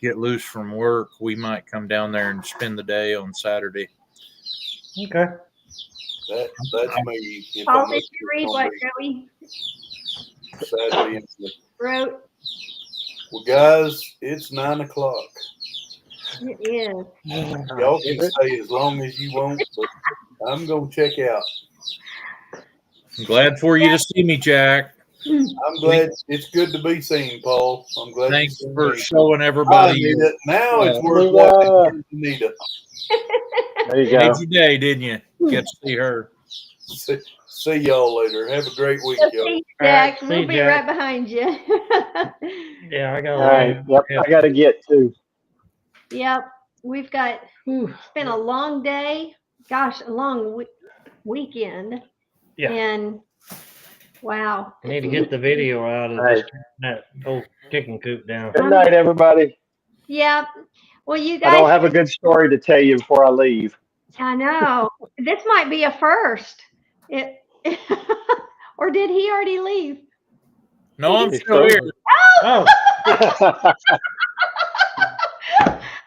get loose from work, we might come down there and spend the day on Saturday. Okay. That's me. If Paul, I'm did you read what Joey Saturday. wrote? Well, guys, it's 9 o'clock. It is. Y'all can stay as long as you want, but I'm going to check out. I'm glad for you to see me, Jack. I'm glad. It's good to be seen, Paul. I'm glad. Thanks you for me. showing Hi, everybody. Anita. Now it's worth Anita. watching. Anita. There you You go. made your day, didn't you? Get to see her. See y'all later. Have a great week, So y'all. see you, Jack. See We'll you, be Jack. right behind you. Yeah, I got All right. Yep. I got to get to. Yep. We've got, it's been a long day. Gosh, a long weekend. Yeah. And wow. I need to get the video out of Hey. that old chicken coop down. Good night, everybody. Yeah. Well, you I guys, don't have a good story to tell you before I leave. I know this might be a first. Or did he already leave? No, I'm He's still here. frozen. Oh, I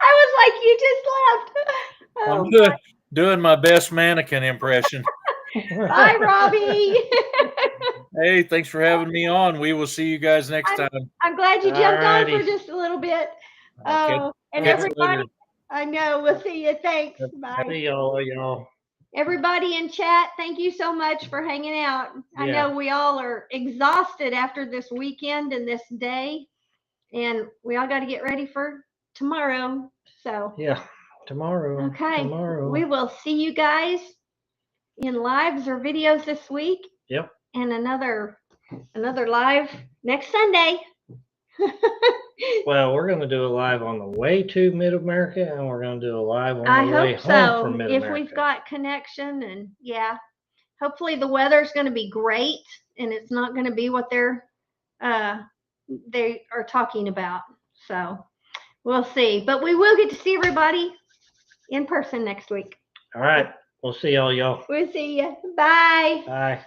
was like, you just left. I'm Oh, doing my best mannequin impression. bye, Robbie. Hey, thanks for having me on. We will see you guys next time. I'm glad you jumped on for Alrighty. just a little bit. Okay. Oh, and Catch you everybody, later. I know. We'll see you. Thanks. Bye. see y'all. Everybody in chat, thank you so much for hanging out. I Yeah. know we all are exhausted after this weekend and this day, and we all got to get ready for tomorrow. So, Yeah. Tomorrow. okay, Tomorrow. we will see you guys in lives or videos this week. Yep. And another live next Sunday. Well, we're going to do a live on the way to Mid-America, and we're going to do a live on I the way hope home so. from If Mid-America. we've got connection, and yeah, hopefully the weather's going to be great, and it's not going to be what they are talking about. So we'll see. But we will get to see everybody in person next week. All right. We'll see y'all. We'll see you. Bye. Bye.